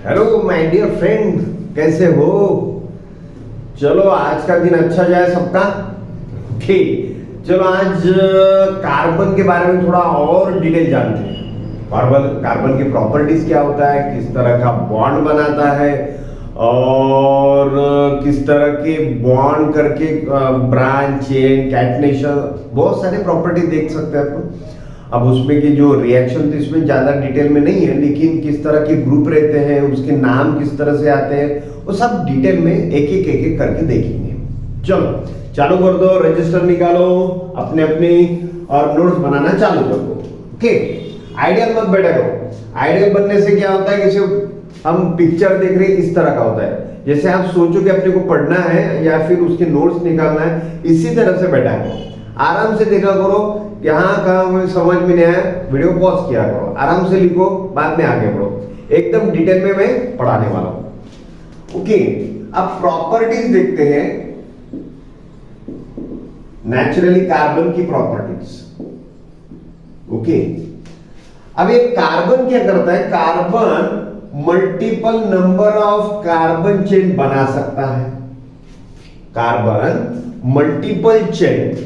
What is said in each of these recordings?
Hello my dear friend, कैसे हो? चलो आज का दिन अच्छा जाए सबका। ओके, चलो आज कार्बन के बारे में थोड़ा और डिटेल जानते हैं। कार्बन की प्रॉपर्टीज क्या होता है, किस तरह का बॉन्ड बनाता है और किस तरह के बॉन्ड करके ब्रांच चेन कैटनेशन बहुत सारे प्रॉपर्टी देख सकते हैं अपन। अब उसमें की जो रिएक्शन तो इसमें ज्यादा डिटेल में नहीं है, लेकिन किस तरह के ग्रुप रहते हैं, उसके नाम किस तरह से आते हैं, वो सब डिटेल में एक एक करके देखेंगे। चलो चालू कर दो, रजिस्टर निकालो, अपने अपनी और नोट्स बनाना चालू कर दो। ओके, आइडियल मत बैठा करो। आइडियल बनने से क्या होता है कि हम पिक्चर देख रहे हैं इस तरह का होता है, जैसे आप सोचो कि अपने को पढ़ना है या फिर उसके नोट्स निकालना है, इसी तरह से बैठा करो। आराम से देखा करो, यहाँ कहाँ हमें समझ में नहीं आया वीडियो पॉज किया करो, आराम से लिखो, बाद में आगे बढ़ो। एकदम डिटेल में मैं पढ़ाने वाला हूं। ओके, अब प्रॉपर्टीज देखते हैं, नेचुरली कार्बन की प्रॉपर्टीज। ओके, अब ये कार्बन क्या करता है? Carbon multiple number of carbon chain बना सकता है। कार्बन मल्टीपल चेन,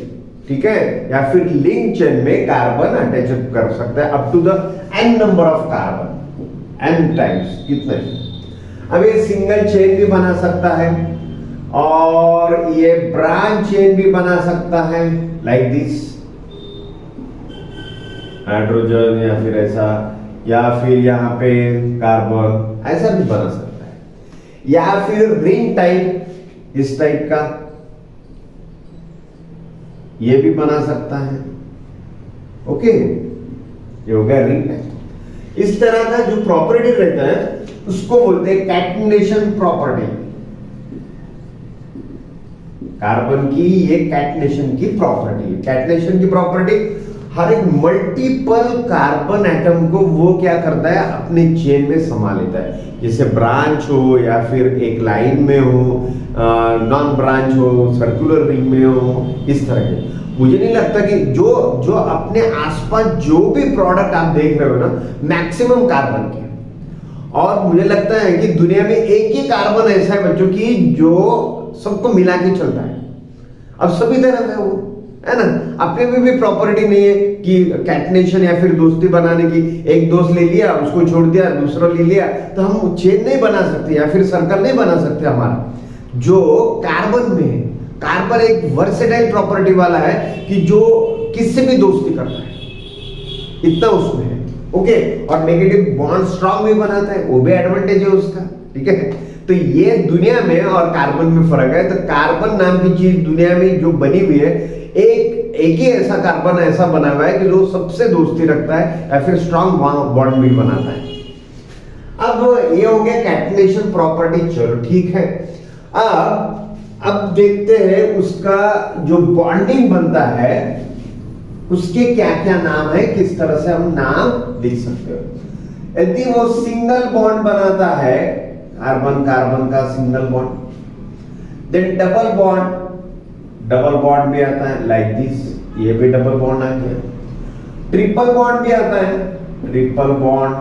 ठीक है, या फिर लिंक चेन में कार्बन अटैच कर सकता है up to the n number of carbon, n times, कितने। अब ये सिंगल चेन भी बना सकता है और ये ब्रांच चेन भी बना सकता है, लाइक दिस, हाइड्रोजन या फिर ऐसा, या फिर यहाँ पे कार्बन, ऐसा भी बना सकता है, या फिर रिंग टाइप, इस टाइप का ये भी बना सकता है। ओके, ये हो गया रिंग टाइप। इस तरह का जो प्रॉपर्टी रहता है उसको बोलते हैं कैटनेशन प्रॉपर्टी। कार्बन की ये कैटनेशन की प्रॉपर्टी है। कैटनेशन की प्रॉपर्टी हर एक मल्टीपल कार्बन एटम को वो क्या करता है, अपने चेन में समा लेता है। जैसे ब्रांच हो या फिर एक लाइन में हो, नॉन ब्रांच हो, सर्कुलर रिंग में हो, इस तरह के। मुझे नहीं लगता कि जो अपने आसपास जो भी प्रोडक्ट आप देख रहे हो ना, मैक्सिमम कार्बन के, और मुझे लगता है कि दुनिया में एक ही कार्बन ऐसा है बच्चों की जो सबको मिला के चलता है। अब सभी तरफ है वो, है ना। अपने में भी प्रॉपर्टी नहीं है कि कैटनेशन या फिर दोस्ती बनाने की, एक दोस्त ले लिया उसको छोड़ दिया, दूसरा ले लिया, तो हम चेन नहीं बना सकते या फिर सर्कल नहीं बना सकते। हमारा जो कार्बन में है, कार्बन एक वर्सेटाइल प्रॉपर्टी वाला है कि जो किससे भी दोस्ती करता है, इतना उसमें है। ओके, और नेगेटिव बॉन्ड स्ट्रांग भी बनाता है, वो भी एडवांटेज है उसका, ठीक है। तो ये दुनिया में और कार्बन में फर्क है। तो कार्बन नाम की चीज दुनिया में जो बनी हुई है, एक ही ऐसा कार्बन ऐसा बना हुआ है कि जो सबसे दोस्ती रखता है या फिर स्ट्रांग बॉन्ड भी बनाता है। अब ये हो गया कैटनेशन प्रॉपर्टी, चलो ठीक है। अब देखते हैं उसका जो बॉन्डिंग बनता है उसके क्या क्या नाम है, किस तरह से हम नाम लिख सकते हो। यदि वो सिंगल बॉन्ड बनाता है, कार्बन का single bond, then double bond भी आता है, लाइक दिस, ये भी डबल बॉन्ड आ गया। ट्रिपल बॉन्ड भी आता है, ट्रिपल बॉन्ड,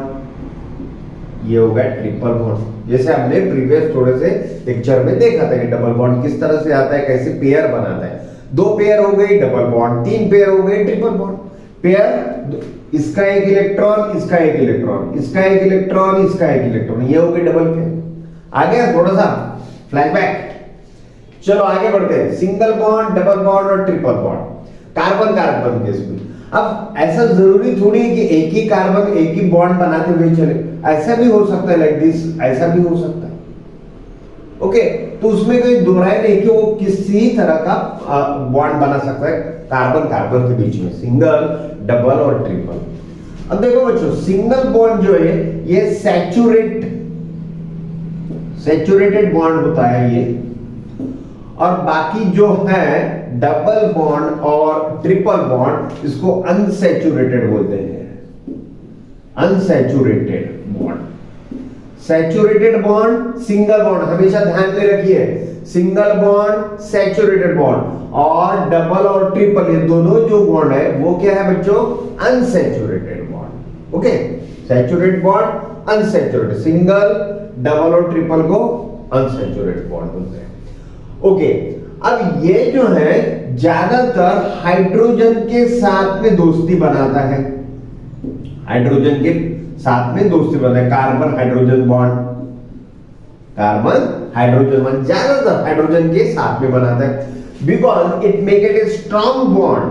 ये हो गया ट्रिपल बॉन्ड। जैसे हमने प्रीवियस थोड़े से लेक्चर में देखा था कि डबल बॉन्ड किस तरह से आता है, कैसे पेयर बनाता है। 2 पेयर हो गई डबल बॉन्ड, 3 पेयर हो गए ट्रिपल बॉन्ड। पेयर, इसका एक इलेक्ट्रॉन, इसका एक इलेक्ट्रॉन, इसका एक इलेक्ट्रॉन, इसका एक इलेक्ट्रॉन, ये हो गई डबल पेयर। आ गया थोड़ा सा फ्लैशबैक। चलो आगे बढ़ते हैं, सिंगल बॉन्ड, डबल बॉन्ड और ट्रिपल बॉन्ड, कार्बन केस में। अब ऐसा जरूरी थोड़ी है कि एक ही कार्बन एक ही बॉन्ड बनाते हुए चले, ऐसा भी हो सकता है, लाइक दिस, ऐसा भी हो सकता है। ओके, तो उसमें कोई दो राय नहीं कि वो किसी तरह का बॉन्ड बना सकता है कार्बन के बीच में, सिंगल, डबल और ट्रिपल। अब देखो बच्चों, सिंगल बॉन्ड जो है ये सैचुरेटेड बॉन्ड होता है ये, और बाकी जो है डबल बॉन्ड और ट्रिपल बॉन्ड, इसको अनसैचुरेटेड बोलते हैं। Unsaturated bond, saturated bond, single bond, हमेशा ध्यान में रखिए, सिंगल बॉन्ड, सैचुरेटेड बॉन्ड, और डबल और ट्रिपल, ये दोनों जो बॉन्ड है वो क्या है बच्चों, unsaturated bond. Okay, saturated bond unsaturated, single, double और ट्रिपल को अनसैचुरेटेड बॉन्ड बोलते हैं। ओके, अब ये जो है ज्यादातर हाइड्रोजन के साथ में दोस्ती बनाता है, हाइड्रोजन के साथ में दोस्ती बनाता है, carbon hydrogen bond, carbon hydrogen bond ज्यादातर हाइड्रोजन के साथ में बनाता है, because it make it a strong bond,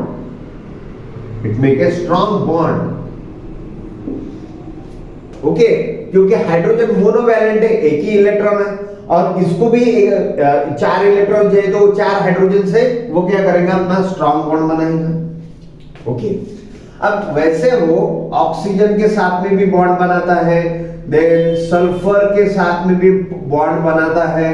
it make a strong bond. Okay, क्योंकि हाइड्रोजन मोनोवैलेंट है, एक ही इलेक्ट्रॉन है, और इसको भी 4 इलेक्ट्रॉन चाहिए, तो 4 हाइड्रोजन से वो क्या करेगा, अपना स्ट्रॉन्ग बॉन्ड बनाएगा। ओके, अब वैसे वो ऑक्सीजन के साथ में भी बॉन्ड बनाता है, देन सल्फर के साथ में भी बॉन्ड बनाता है,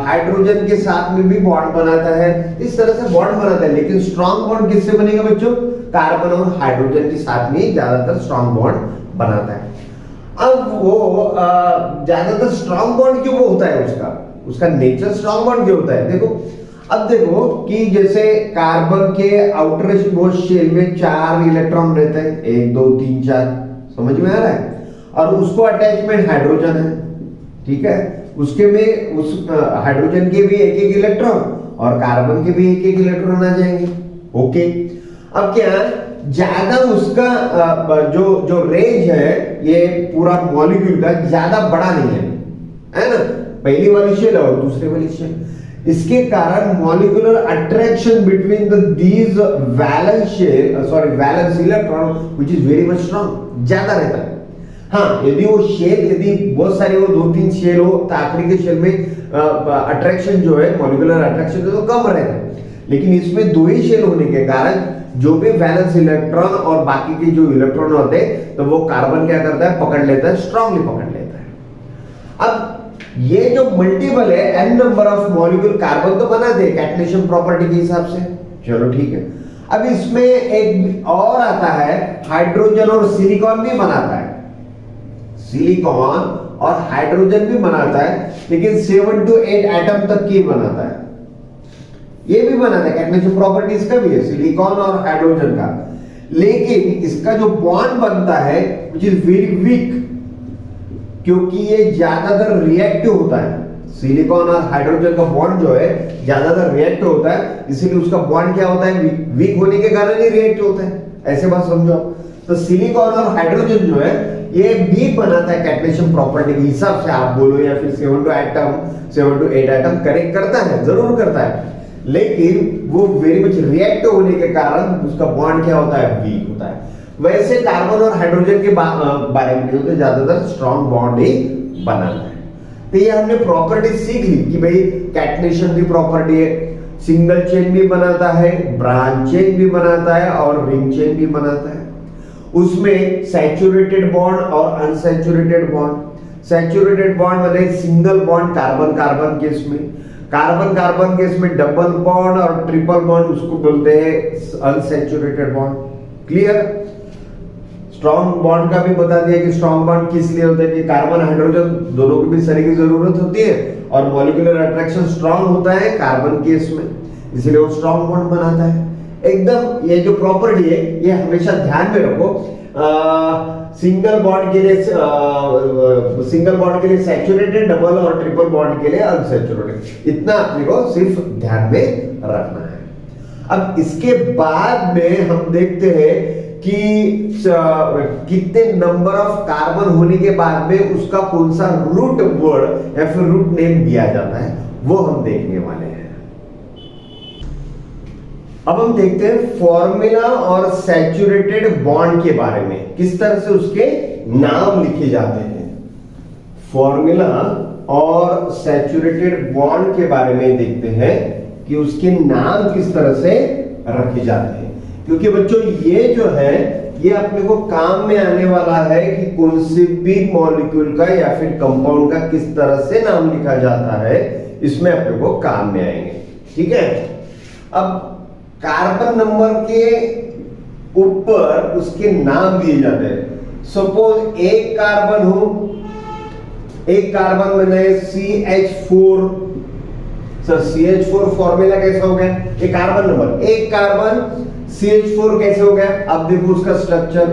हाइड्रोजन के साथ में भी बॉन्ड बनाता है, इस तरह से बॉन्ड बनाता है। लेकिन स्ट्रॉन्ग बॉन्ड किससे बनेगा बच्चों, कार्बन और हाइड्रोजन के साथ में ज्यादातर स्ट्रॉन्ग बॉन्ड बनाता है। अब वो ज्यादातर स्ट्रॉन्ग बॉन्ड क्यों होता है, उसका नेचर स्ट्रॉन्ग बॉन्ड क्यों होता है, देखो अब देखो कि जैसे कार्बन के आउटर शेल में 4 इलेक्ट्रॉन रहते हैं, 1 2 3 4, समझ में आ रहा है, और उसको अटैचमेंट हाइड्रोजन है, ठीक है, उसके में उस हाइड्रोजन के भी 1 इलेक्ट्रॉन और कार्बन के भी 1 इलेक्ट्रॉन आ जाएंगे। ओके, अब क्या ज्यादा उसका जो रेंज है ये पूरा मॉलिक्यूल का ज्यादा बड़ा नहीं है ना, पहली वाली शेल और दूसरी वाली शेल, इसके कारण molecular attraction between these valence electron which is very much strong, ज्यादा रहता है। हाँ, यदि वो शेल, यदि बहुत सारे हो, 2-3 शेल हो, तो आखिरी के शेल में अट्रैक्शन जो है, मॉलिक्यूलर अट्रैक्शन तो कम रहता है, लेकिन इसमें 2 ही शेल होने के कारण जो भी वैलेंस इलेक्ट्रॉन और बाकी के जो इलेक्ट्रॉन होते हैं, तो वो कार्बन क्या करता है, पकड़ लेता है, स्ट्रांगली पकड़ लेता है। अब ये जो मल्टीपल है, n number of molecule carbon तो बना दे कैटनेशन प्रॉपर्टी के हिसाब से, चलो ठीक है। अब इसमें एक और आता है, हाइड्रोजन और सिलिकॉन भी बनाता है, सिलिकॉन और हाइड्रोजन भी बनाता है, लेकिन 7 to 8 एटम तक की बनाता है, ये भी बनाता है, कैटनेशन प्रॉपर्टी इसका भी है, सिलिकॉन और हाइड्रोजन का, लेकिन इसका जो बॉन्ड बनता है व्हिच इज वेरी वीक, क्योंकि ये ज्यादातर रिएक्टिव होता है, सिलिकॉन और हाइड्रोजन का बॉन्ड जो है ज्यादातर रिएक्टिव होता है, इसीलिए उसका बॉन्ड क्या होता है, वीक होने के कारण ही रिएक्टिव होता है, ऐसे बात समझो। तो सिलिकॉन और हाइड्रोजन जो है ये वीक बनाता है कैटनेशन प्रॉपर्टी के हिसाब से, आप बोलो या फिर 7 to 8 एटम करेक्ट करता है, जरूर करता है, लेकिन वो वेरी मच रिएक्टिव होने के कारण उसका बॉन्ड क्या होता है, वीक होता है। वैसे कार्बन और हाइड्रोजन के बारे में होते ज्यादातर स्ट्रॉन्ग बॉन्ड ही बनाता है। तो ये हमने प्रॉपर्टी सीख ली कि भाई कैटनेशन की प्रॉपर्टी है, सिंगल चेन भी बनाता है, ब्रांच चेन भी बनाता है और रिंग चेन भी बनाता है। उसमें सैचुरेटेड बॉन्ड और अनसैचुरेटेड बॉन्ड, सैचुरेटेड बॉन्ड मतलब single bond carbon carbon case में, कार्बन कार्बन केस में डबल बॉन्ड और ट्रिपल बॉन्ड, उसको बोलते हैं unsaturated bond. Clear? Strong bond का भी बता दिया कि स्ट्रॉन्ग बॉन्ड किस लिए होता है कि कार्बन हाइड्रोजन दोनों की भी शरीर की जरूरत होती है और मॉलिक्यूलर अट्रैक्शन स्ट्रॉन्ग होता है कार्बन केस में, इसलिए वो स्ट्रॉन्ग बॉन्ड बनाता है। एकदम ये जो प्रॉपर्टी है ये हमेशा ध्यान में रखो। सिंगल बॉन्ड के लिए सैचुरेटेड, डबल और ट्रिपल बॉन्ड के लिए अनसैचुरेटेड, इतना अपने को सिर्फ ध्यान में रखना है। अब इसके बाद में हम देखते हैं कि कितने नंबर ऑफ कार्बन होने के बाद में उसका कौन सा रूट वर्ड या फिर रूट नेम दिया जाता है, वो हम देखने वाले हैं। अब हम देखते हैं फॉर्मूला और सैचुरेटेड बॉन्ड के बारे में, किस तरह से उसके नाम लिखे जाते हैं। फॉर्मूला और सैचुरेटेड बॉन्ड के बारे में देखते हैं कि उसके नाम किस तरह से रखे जाते हैं, क्योंकि बच्चों ये जो है ये अपने को काम में आने वाला है कि कौन से भी मॉलिक्यूल का या फिर कंपाउंड का किस तरह से नाम लिखा जाता है, इसमें अपने को काम में आएंगे। ठीक है, अब कार्बन नंबर के ऊपर उसके नाम दिए जाते हैं। सपोज एक कार्बन हो, एक कार्बन बने CH4, सर CH4 फॉर्मूला कैसा हो गया, एक कार्बन नंबर, एक कार्बन CH4 कैसे हो गया। अब देखो उसका स्ट्रक्चर,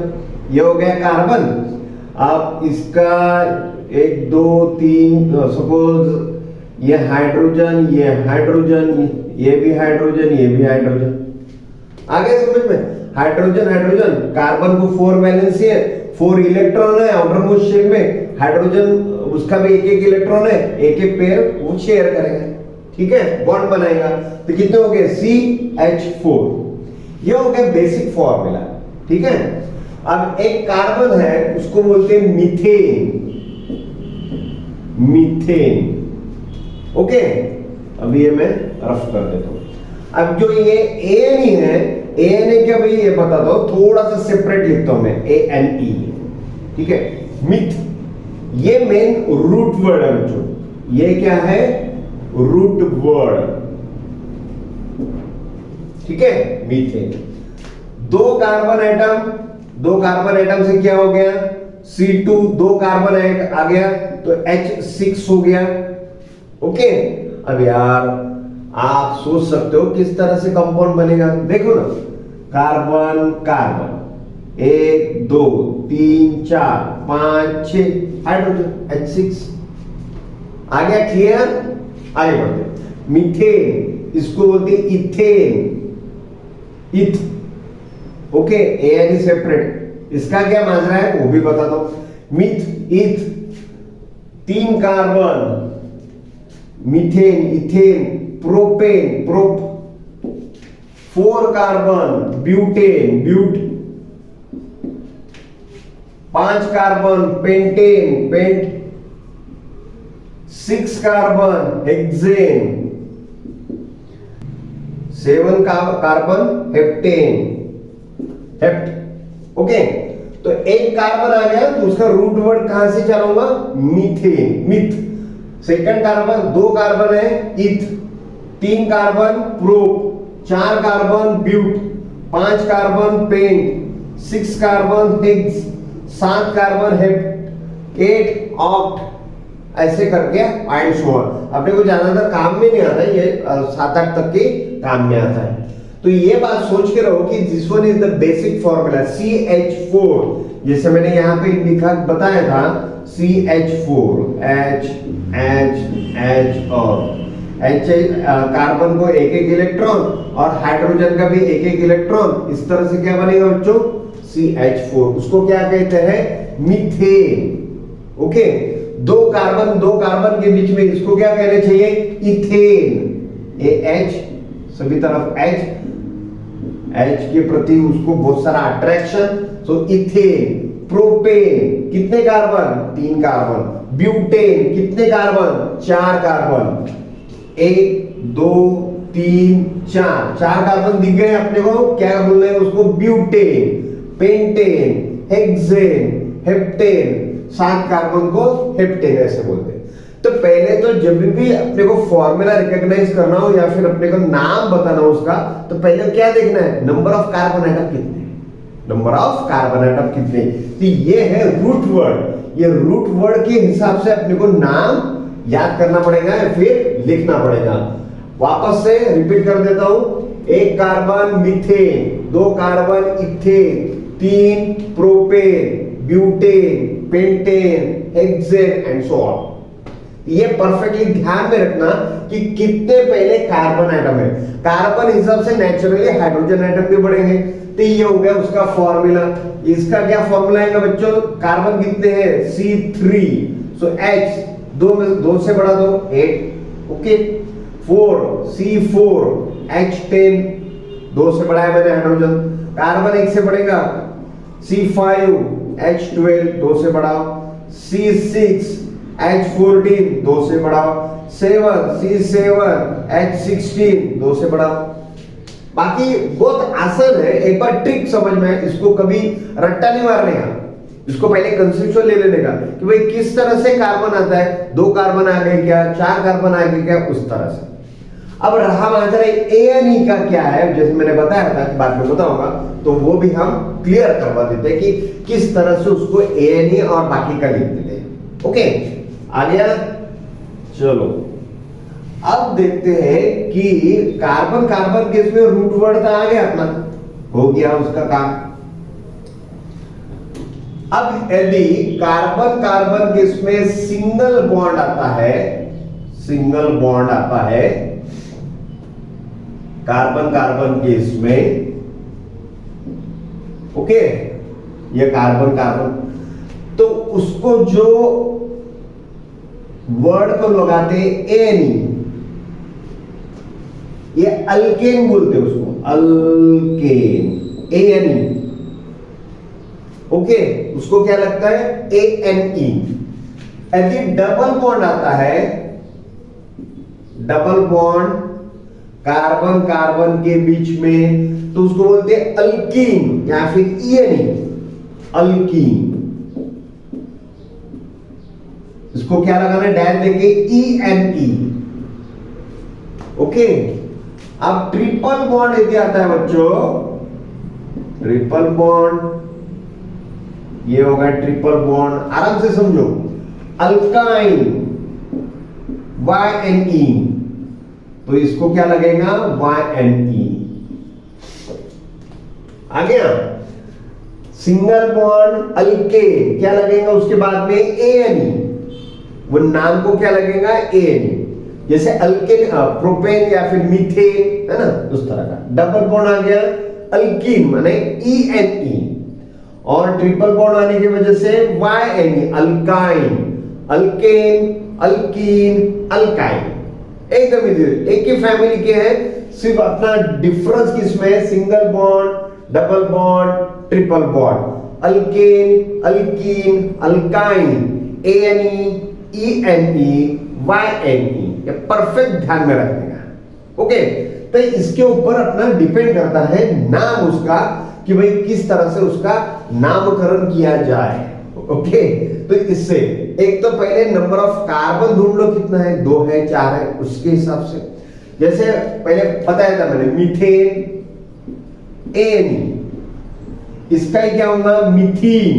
ये हो गया कार्बन, अब इसका 1 2 3 सपोज ये हाइड्रोजन, ये हाइड्रोजन, ये भी हाइड्रोजन, ये भी हाइड्रोजन। आगे समझ में? हाइड्रोजन हाइड्रोजन, कार्बन को 4 वैलेंसी है, 4 इलेक्ट्रॉन है आउटर मोस्ट शेल में, हाइड्रोजन उसका भी एक एक इलेक्ट्रॉन है, एक एक पेयर वो शेयर करेगा, ठीक है, बॉन्ड बनाएगा। तो कितने हो गए? CH4। ये हो गया बेसिक फॉर्मूला, ठीक है। अब एक कार्बन है उसको बोलते हैं मीथेन, मीथेन, ओके। अब ये मैं रफ कर देता हूं। अब जो ये ANE है, ANA क्या भाई ये बता दो, थोड़ा सा सेपरेट लिखता हूं मैं, ANE, ठीक है। मिथ, ये मेन रूट वर्ड है बच्चों, ये क्या है? रूट वर्ड, ठीक है, मीथेन। दो कार्बन एटम से क्या हो गया? C2, 2 कार्बन आ गया तो H6 हो गया, ओके। अब यार आप सोच सकते हो किस तरह से कंपाउंड बनेगा, देखो ना, कार्बन कार्बन 1 2 3 4 5 6 हाइड्रोजन H6 आ गया, क्लियर। आगे बढ़ते, मीथेन इसको बोलते हैं इथेन, इथ, ओके, ANE सेपरेट। इसका क्या माजरा है वो भी बता दो। Meth, eth, 3 carbon, methane, ethane, propane, prop, 4 carbon, butane, but, 5 carbon, pentane, pent, 6 carbon, hexane, 7 carbon, heptane, hept, okay. तो एक कार्बन आ गया तो उसका रूट वर्ड कहां से चलाऊंगा? Methane, meth. Second carbon, 2 carbon है, eth, 3 carbon, prop, 4 carbon, but, 5 carbon, pent, 6 carbon, hex, 7 carbon, hept, 8 oct, ऐसे करके एंड सो ऑन। अपने को ज्यादातर काम में नहीं आता है, ये 7-8 तक के काम में आता है। तो ये बात सोच के रहो कि this one is the basic formula CH4, जैसे मैंने यहां पे लिखा बताया था CH4, H H H और H, कार्बन को एक एक इलेक्ट्रॉन और हाइड्रोजन का भी एक एक इलेक्ट्रॉन, इस तरह से क्या बनेगा बच्चों? CH4। उसको क्या कहते हैं? Methane, okay. 2 कार्बन के बीच में इसको क्या कहना चाहिए? इथेन, H, सभी तरफ H के प्रति उसको बहुत सारा अट्रैक्शन, सो इथेन। प्रोपेन, कितने कार्बन? 3 कार्बन। ब्यूटेन, कितने कार्बन? 4 कार्बन। 1 2 3 4 कार्बन दिख गए अपने को, क्या बोल रहे हैं उसको? Butane, pentane, hexane, heptane, 7 carbon को हेप्टेन ऐसे बोलते हैं। तो पहले तो जब भी अपने को फॉर्मूला रिकॉग्नाइज करना हो या फिर अपने को नाम बताना हो उसका, तो पहले क्या देखना है? नंबर ऑफ कार्बन एटम कितने, नंबर ऑफ कार्बन एटम कितने। तो ये है रूट वर्ड, ये रूट वर्ड के हिसाब से अपने को नाम याद करना पड़ेगा या फिर लिखना पड़ेगा। वापस से रिपीट कर देता हूं, 1 carbon methane, 2 carbon ethane, 3 propane, butane, pentane, hexane and so on. ये परफेक्टली ध्यान में रखना कि कितने पहले कार्बन एटम है। कार्बन हिसाब से नेचुरली हाइड्रोजन एटम भी बढ़ेंगे। तो ये हो गया उसका फॉर्मूला। इसका क्या फॉर्मूला है बच्चों? कार्बन कितने हैं? C3, सो H 2 से बढ़ा दो 8, ओके। 4 C4 H10, 2 से बढ़ाया मैंने हाइड्रोजन। कार्बन 1 से बढ़ेगा C5 H12, 2 से बढ़ाओ। C6 H14, 2 से बढ़ाओ। 7 C7 H16, 2 से बढ़ाओ। बाकी बहुत आसान है, एक बार ट्रिक समझ में, इसको कभी रट्टा नहीं मारने का, इसको पहले कंसेप्चुअल ले लेने का कि भाई किस तरह से कार्बन आता है। 2 कार्बन आ गए क्या, 4 कार्बन आ गए क्या, उस तरह से। अब रहा माजरा ANE का क्या है, जैसे मैंने बताया था, बाद में बताऊंगा, तो वो भी हम क्लियर करवा देते हैं कि किस तरह से उसको ANE और बाकी का लिख देते हैं, ओके। आ गया, चलो अब देखते हैं कि कार्बन के इसमें रूट वर्ड आ गया अपना, हो गया उसका काम। अब यदि कार्बन कार्बन के इसमें सिंगल बॉन्ड आता है, सिंगल बॉन्ड आता है कार्बन कार्बन के इसमें, ओके, ये कार्बन कार्बन, तो उसको जो वर्ड को लगाते एनी, ये अल्केन बोलते हैं उसको, अल्केन, एनी, ओके, उसको क्या लगता है एएनई। यदि डबल बॉन्ड आता है, डबल बॉन्ड कार्बन कार्बन के बीच में, तो उसको बोलते हैं अल्कीन या फिर ईएनई, अल्कीन। इसको क्या लगाना है, डैश देंगे ईएनई, ओके। अब ट्रिपल बॉन्ड यदि आता है बच्चों, ट्रिपल बॉन्ड, ये होगा ट्रिपल बॉन्ड, आराम से समझो, अल्काइन, YNE, तो इसको क्या लगेगा YNE। आ गया। सिंगल बॉन्ड अल्केन, क्या लगेगा उसके बाद में ANE, वो नाम को क्या लगेगा ANE, जैसे अल्केन प्रोपेन या फिर मीथेन, है ना, उस तरह का। डबल बॉन्ड आ गया अल्कीन माने ENE, और ट्रिपल बॉन्ड आने की वजह से YNE, alkyne, alkane, alkene, alkyne, एकदम इजी, एक ही फैमिली के हैं, सिर्फ अपना डिफरेंस किसमें है, single bond, double bond, triple bond, alkane, alkene, alkyne, ANE, ENE, YNE, ये परफेक्ट ध्यान में रखने का, ओके। तो इसके ऊपर अपना डिपेंड करता है नाम उसका, कि भाई किस तरह से उसका नामकरण किया जाए, ओके। तो इससे एक तो पहले नंबर ऑफ कार्बन ढूंढ लो, कितना है, 2 है, 4 है, उसके हिसाब से, जैसे पहले बताया था मैंने, मीथेन, एनी, इसका ही क्या होगा, मिथीन,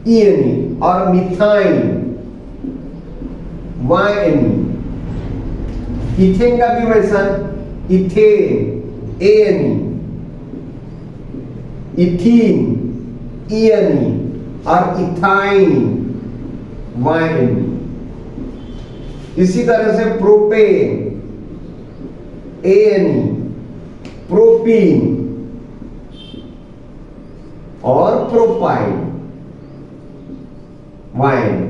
ईएनी, और मिथाइन, YNE। इथेन का भी वैसा, इथेन, ANE, इथीन, ENE, और इथाइन, YNE। इसी तरह से प्रोपेन, ANE, प्रोपीन, और प्रोपाइन, YNE।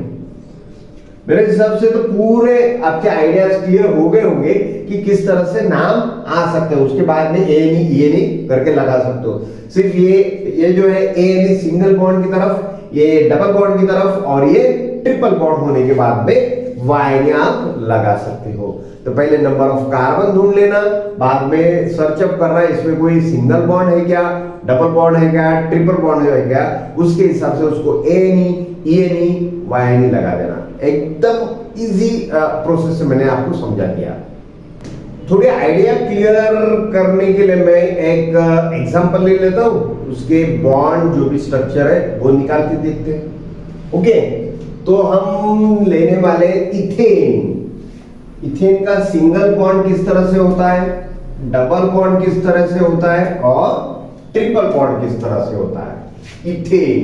मेरे हिसाब से तो पूरे आपके आइडियाज क्लियर हो गए होंगे कि किस तरह से नाम आ सकते हैं। उसके बाद में ANE, ENE करके लगा सकते हो। सिर्फ ये जो है ANE सिंगल बॉन्ड की तरफ, ये डबल बॉन्ड की तरफ, और ये ट्रिपल बॉन्ड होने के बाद में YNE आप लगा सकते हो। तो पहले नंबर ऑफ कार्बन ढूंढ लेना, बाद में सर्च अप करना इसमें कोई सिंगल बॉन्ड है क्या, डबल बॉन्ड है क्या, ट्रिपल बॉन्ड है क्या, उसके हिसाब से उसको ANE, ENE, YNE लगा देना। एकदम इजी प्रोसेस से मैंने आपको समझा दिया। थोड़ी आइडिया क्लियर करने के लिए मैं एक एग्जांपल ले लेता हूं, उसके बॉन्ड जो भी स्ट्रक्चर है वो निकाल के देखते हैं, ओके। तो हम लेने वाले इथेन। इथेन का सिंगल बॉन्ड किस तरह से होता है, डबल बॉन्ड किस तरह से होता है, और ट्रिपल बॉन्ड किस तरह से होता है। इथेन,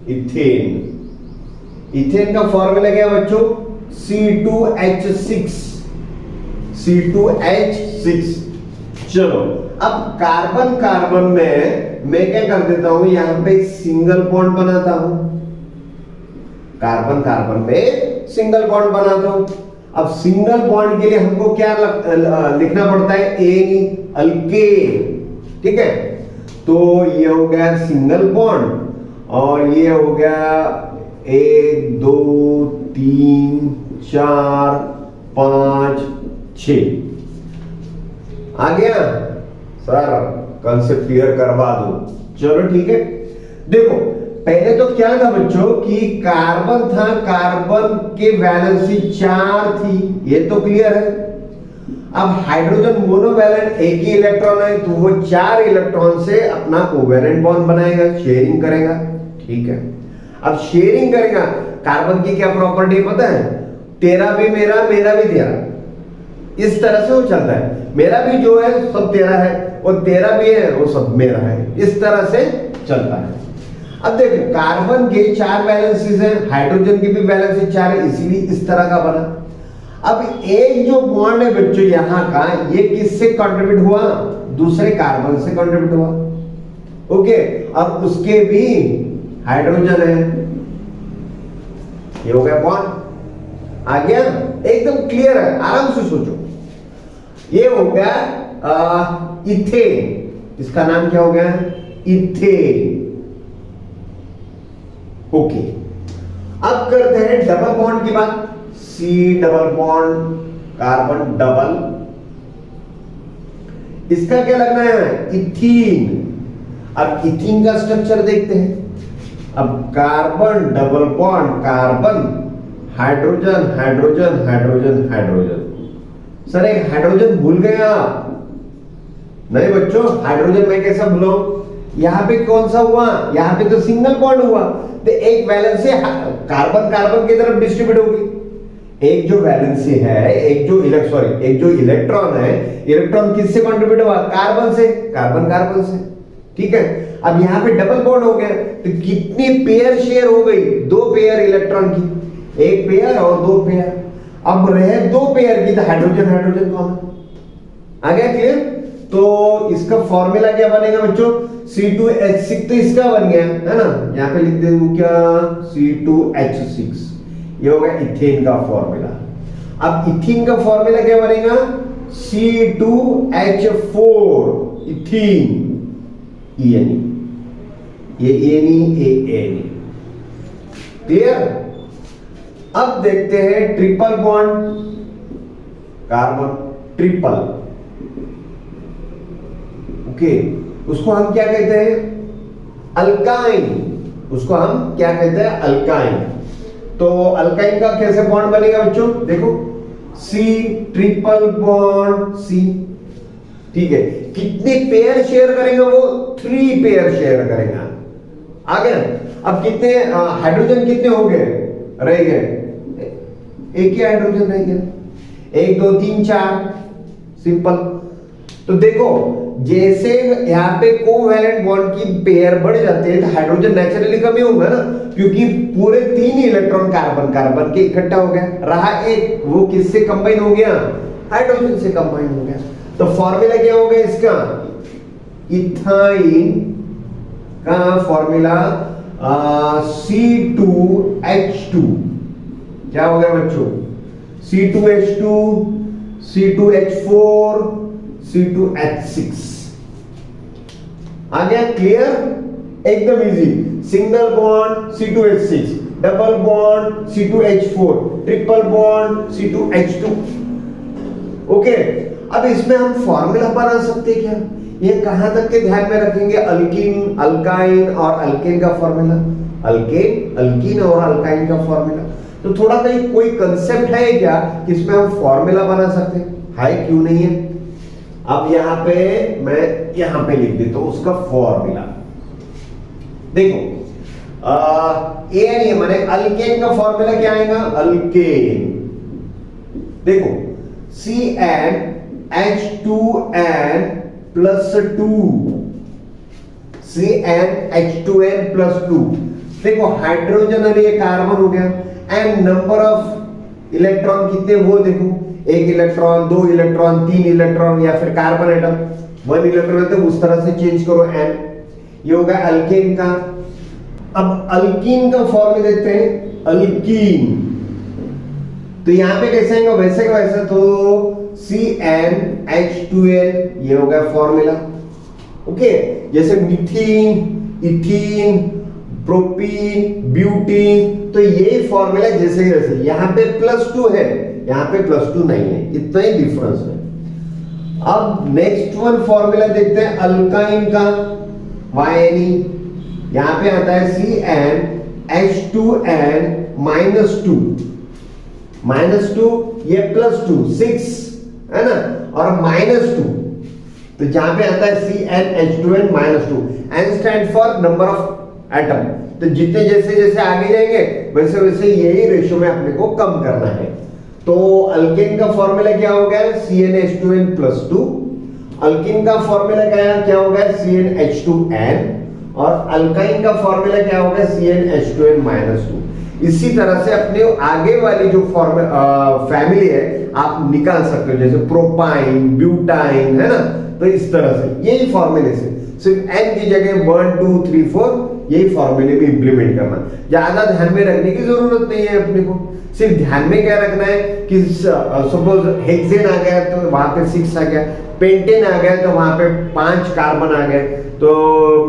इथेन, इथेन का फॉर्मूला क्या है बच्चों, C2H6, C2H6। चलो अब कार्बन कार्बन में मैं क्या कर देता हूं, यहां पे सिंगल बॉन्ड बनाता हूं, कार्बन कार्बन में सिंगल बॉन्ड बनाता हूं। अब सिंगल बॉन्ड के लिए हमको क्या लिखना पड़ता है, ANE, अल्केन, ठीक है। तो ये हो गया सिंगल बॉन्ड, और ये हो गया 1 2 3 4 5 6। आ गया सर, कंसेप्ट क्लियर करवा दो, चलो ठीक है। देखो पहले तो क्या था बच्चों कि कार्बन था, कार्बन के वैलेंसी 4 थी, ये तो क्लियर है। अब हाइड्रोजन मोनोवैलेंट एक ही इलेक्ट्रॉन है, तो वो 4 इलेक्ट्रॉन से अपना कोवैलेंट बॉन्ड बनाएगा, शेयरिंग करेगा, ठीक है। अब शेयरिंग करेगा, कार्बन की क्या प्रॉपर्टी पता है, तेरा भी मेरा, मेरा भी तेरा, इस तरह से वो चलता है। मेरा भी जो है सब तेरा है, वो तेरा भी है, वो सब मेरा है, इस तरह से चलता है। अब देखो कार्बन के 4 वैलेंसीज हैं, हाइड्रोजन की भी वैलेंसी 4 है, इसीलिए इस तरह का बना। अब एक जो बॉन्ड है बच्चों यहाँ का, ये किससे कंट्रीब्यूट हुआ? दूसरे कार्बन से कंट्रीब्यूट हुआ। ओके, अब उसके भी हाइड्रोजन है, ये हो गया बॉन्ड। आ गया, एकदम क्लियर है, आराम से सोचो। ये हो गया इथेन, इसका नाम क्या हो गया? इथेन। ओके, अब करते हैं डबल बॉन्ड की बात। C double bond carbon double, इसका क्या लगना है? इथीन। अब इथीन का स्ट्रक्चर देखते हैं। अब carbon double bond carbon, hydrogen hydrogen hydrogen hydrogen. Sir एक हाइड्रोजन भूल गए आप? नहीं बच्चों, हाइड्रोजन मैं कैसा भूला? यहां पे कौन सा हुआ? यहां पे तो सिंगल बॉन्ड हुआ, तो एक वैलेंसी कार्बन कार्बन की तरफ डिस्ट्रीब्यूट होगी। एक जो वैलेंसी है, एक जो इलेक्ट्रॉन है, इलेक्ट्रॉन किससे कंट्रीब्यूट हुआ? कार्बन से, कार्बन कार्बन से। ठीक है, अब यहां पे डबल बॉन्ड हो गया, तो कितनी पेयर शेयर हो गई? 2 पेयर इलेक्ट्रॉन की, 1 पेयर और 2 पेयर। अब रहे 2 पेयर की, तो हाइड्रोजन हाइड्रोजन कॉमन। आ गया क्लियर? तो इसका फॉर्मूला क्या बनेगा बच्चों? C2H6, तो इसका बन गया है ना, यहां पे लिख दूं क्या? C2H6, ये हो गया इथेन का फॉर्मूला। अब इथीन का फॉर्मूला क्या बनेगा? C2H4, ethene. ENE, ये ENE। क्लियर? अब देखते हैं triple bond carbon triple. Okay, उसको हम क्या कहते हैं? अल्काइन। उसको हम क्या कहते हैं? अल्काइन। तो अल्काइन का कैसे बॉन्ड बनेगा बच्चों? देखो, C ट्रिपल बॉन्ड C। ठीक है, कितने पेयर शेयर करेंगे वो? 3 पेयर शेयर करेंगे। आ गया? अब कितने हाइड्रोजन कितने हो गए? रह गए एक ही हाइड्रोजन रह गया, 1 2 3 4, सिंपल। तो देखो, जैसे यहाँ पे कोवैलेंट बॉन्ड की पेयर बढ़ जाती है, तो हाइड्रोजन नेचुरली कमी होगा ना, क्योंकि पूरे 3 इलेक्ट्रॉन कार्बन कार्बन के इकट्ठा हो गया। रहा एक, वो किससे कंबाइन हो गया? हाइड्रोजन से कंबाइन हो गया। तो फॉर्मूला क्या हो गया इसका? इथाइन का फॉर्मूला C2H2। क्या हो गया बच्चों? C2H2, C2H4, C2H6। आ गया? क्लियर? एकदम easy. Single bond C2H6, double bond C2H4, triple bond C2H2। Okay, अब इसमें हम फॉर्मूला बना सकते हैं क्या? ये कहां तक के ध्यान में रखेंगे? अल्कीन, अल्काइन और अल्केन का फॉर्मूला। अल्कीन और अल्काइन का फॉर्मूला। तो थोड़ा कहीं कोई कंसेप्ट है क्या कि इसमें हम फॉर्मूला बना सकते हैं? हाय, क्यों नहीं है? अब यहां पे मैं यहां पे लिख देता हूं उसका फॉर्मूला। देखो, AN माने अल्केन का फॉर्मूला क्या आएगा? अल्केन। देखो, CnH2n प्लस 2, CnH2n प्लस 2। देखो, हाइड्रोजन और ये कार्बन हो गया, एंड नंबर ऑफ इलेक्ट्रॉन कितने वो देखो, 1 इलेक्ट्रॉन, 2 इलेक्ट्रॉन, 3 इलेक्ट्रॉन, या फिर कार्बन एटम 1 इलेक्ट्रॉन है तो उस तरह से चेंज करो n। ये हो गया अल्केन का। अब अल्कीन का फॉर्मूला देखते हैं, अल्कीन। तो यहां पे कैसे आएगा? वैसे का वैसा, तो CnH2n, ये हो गया फॉर्मूला। ओके, जैसे मिथीन, इथीन, प्रोपीन, ब्यूटीन, तो ये फॉर्मूला जैसे जैसे यहां पे +2 है, यहां पे +2 नहीं है, इतना ही डिफरेंस है। अब नेक्स्ट वन फॉर्मूला देखते हैं अल्काइन का, YNE। यहां पे आता है CnH2n -2, -2, ये +2 6 है ना, और -2, तो जहां पे आता है CnH2n -2। N stand for number of atom. तो जितने जैसे जैसे आगे जाएंगे वैसे वैसे यही रेशियो में अपने को कम करना है। तो अल्केन का फॉर्मूला क्या हो गया? CnH2n +2, अल्किन का फॉर्मूला क्या होगा CnH2n और अल्काइन का फॉर्मूला क्या होगा CnH2n-2। इसी तरह से अपने आगे वाली जो फैमिली है आप निकाल सकते हो, जैसे प्रोपाइन, ब्यूटाइन, है ना। तो इस तरह से यही फॉर्मूले से सिर्फ n की जगह 1 2 3 4 यही फॉर्मूले भी इंप्लीमेंट करना। ज्यादा ध्यान में रखने की जरूरत नहीं है अपने को, सिर्फ ध्यान में क्या रखना है कि सपोज हेक्सेन आ गया तो वहां पे 6 आ गया, पेंटेन आ गया तो वहां पे 5 कार्बन आ गए, तो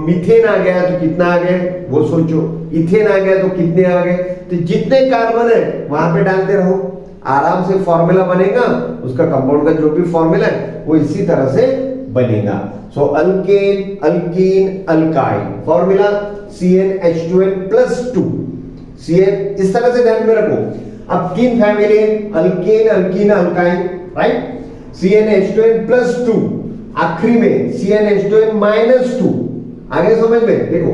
मीथेन आ गया तो कितना आ गए वो सोचो, इथेन आ गया तो कितने आ गए। तो जितने कार्बन है वहां पे डालते रहो, आराम से फॉर्मूला बनेगा, उसका कंपाउंड का जो भी फॉर्मूला है वो इसी तरह से बनेगा। So alkane, alkene, alkyne, formula CnH2n+2। Cn इस तरह से ध्यान में रखो। अब तीन फैमिली है, alkane, alkene, alkyne, right. CnH2n+2, आखिरी में CnH2n-2। आगे समझ में देखो,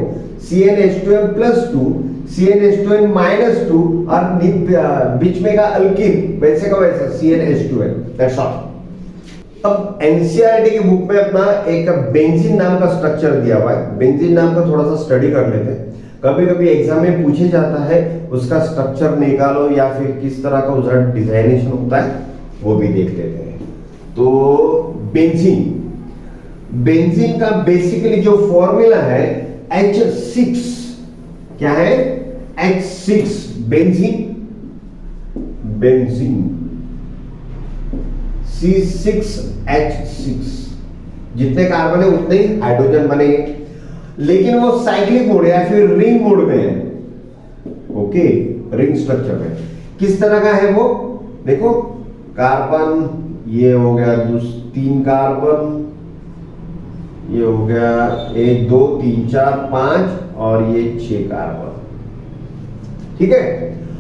CnH2n+2, CnH2n-2 और बीच में का अल्कीन वैसे का वैसे CnH2n, दैट्स ऑल। अब एनसीईआरटी की बुक में अपना एक बेंजीन नाम का स्ट्रक्चर दिया हुआ है, बेंजीन नाम का थोड़ा सा स्टडी कर लेते हैं। कभी कभी एग्जाम में पूछे जाता है, उसका स्ट्रक्चर निकालो या फिर किस तरह का उसका डिजाइनेशन होता है वो भी देख लेते हैं। तो बेंजीन, बेंजीन का बेसिकली जो फॉर्मूला है H6, क्या है H6, बेंजीन, बेंजीन C6H6। जितने कार्बन है उतने ही हाइड्रोजन बनेंगे, लेकिन वो साइक्लिक मोड या फिर रिंग मोड में है। ओके, रिंग स्ट्रक्चर में किस तरह का है वो देखो, कार्बन ये हो गया 3 कार्बन, ये हो गया 1 2 3 4 5 और ये 6 कार्बन, ठीक है।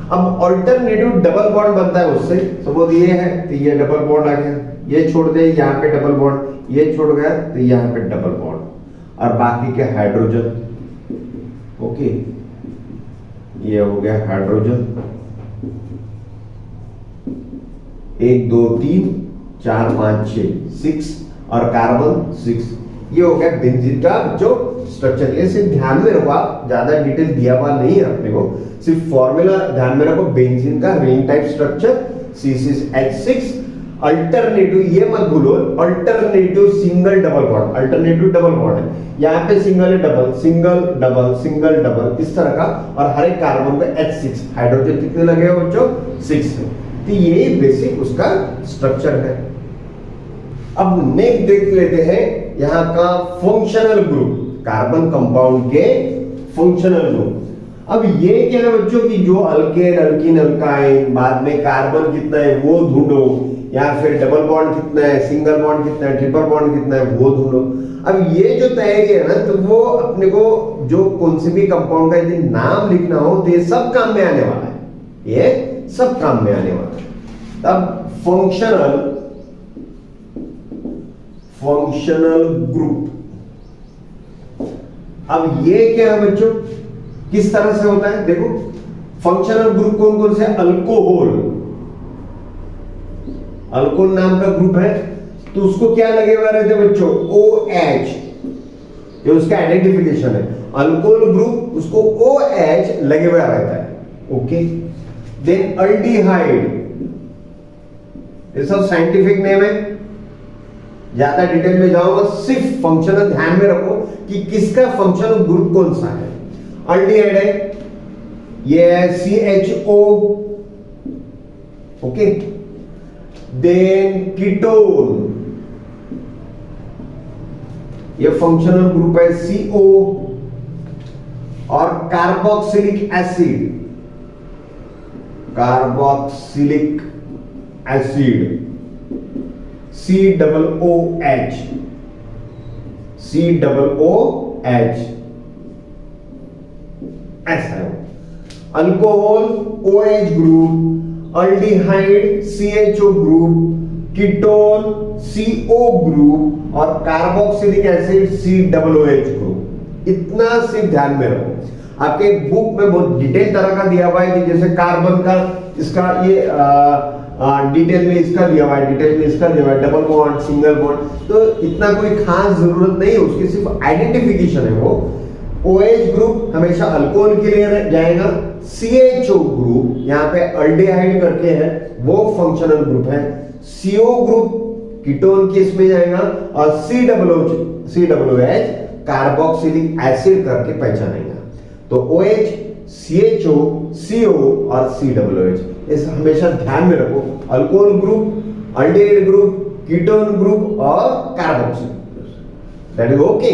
अब अल्टरनेटिव डबल बॉन्ड बनता है उससे, सपोज ये है तो ये डबल बॉन्ड आ गया, ये छोड़ दे यहाँ पे डबल बॉन्ड, ये छोड़ गया तो यहाँ पे डबल बॉन्ड, और बाकी के हाइड्रोजन। ओके, ये हो गया हाइड्रोजन, 1 2 3 4 5 6 6 और कार्बन 6। ये हो गया बेंजीन का जो स्ट्रक्चर। ये सिर्फ ध्यान में रखो, आप ज्यादा डिटेल दिया हुआ नहीं है अपने को, सिर्फ फॉर्मूला ध्यान में रखो। बेंजीन का ring type structure C6H6। Alternative ये मत भूलो, alternative single double bond, alternative double bond है, यहाँ पे सिंगल है, double, single double, single double, इस तरह का। और हर एक कार्बन पे H6, हाइड्रोजन कितने लगे हो बच्चों 6 है। तो यही बेसिक उसका स्ट्रक्चर है। अब नेक्स्ट देख लेते हैं यहाँ का फंक्शनल ग्रुप, कार्बन कंपाउंड के फंक्शनल ग्रुप। अब ये क्या है बच्चों की जो अल्केन, अल्कीन, अल्काइन, बाद में कार्बन कितना है वो ढूंढो, या फिर डबल बॉन्ड कितना है, सिंगल बॉन्ड कितना है, ट्रिपल बॉन्ड कितना है वो ढूंढो। अब ये जो तैयारी है ना, तो वो अपने को जो कौन से भी कंपाउंड का यदि नाम लिखना हो तो ये सब काम में आने वाला है, ये सब काम में आने वाला है। तब फंक्शनल ग्रुप, अब ये क्या है बच्चों, किस तरह से होता है देखो। फंक्शनल ग्रुप कौन कौन से, अल्कोहल, अल्कोहल नाम का ग्रुप है तो उसको क्या लगे हुए रहते हैं बच्चों, OH, ये उसका आइडेंटिफिकेशन है। अल्कोहल ग्रुप उसको OH लगे हुए रहता है। ओके, देन अल्डिहाइड, ये सब साइंटिफिक नेम है, ज्यादा डिटेल में जाऊंगा, सिर्फ फंक्शनल ध्यान में रखो कि किसका फंक्शनल ग्रुप कौन सा है। अल्डिहाइड है, ये है CHO। ओके, देन कीटोन, ये फंक्शनल ग्रुप है CO। और carboxylic acid, carboxylic acid COOH, COOH, ऐसा है। Alcohol OH group, aldehyde CHO group, ketone CO group और कार्बोक्सिलिक एसिड COOH ग्रुप। इतना सिर्फ ध्यान में रखो। आपके बुक में बहुत डिटेल तरह का दिया हुआ है कि जैसे कार्बन का इसका ये डिटेल में इसका दिया हुआ है, डिटेल में इसका दिया हुआ है, डबल बॉन्ड, सिंगल बॉन्ड, तो इतना कोई खास जरूरत नहीं है उसकी, सिर्फ आइडेंटिफिकेशन है वो। OH ग्रुप हमेशा अल्कोहल के लिए जाएगा। CHO ग्रुप यहाँ पे अल्डिहाइड करके है, वो फंक्शनल ग्रुप है। CO ग्रुप कीटोन केस में जाएगा और COOH कार्बोक्सिलिक एसिड करके पहचानेगा। तो OH, CHO, CO और COOH इस हमेशा ध्यान में रखो। Alcohol group, aldehyde group, ketone group और कार्बोक्सिलिक, दैट इज ओके।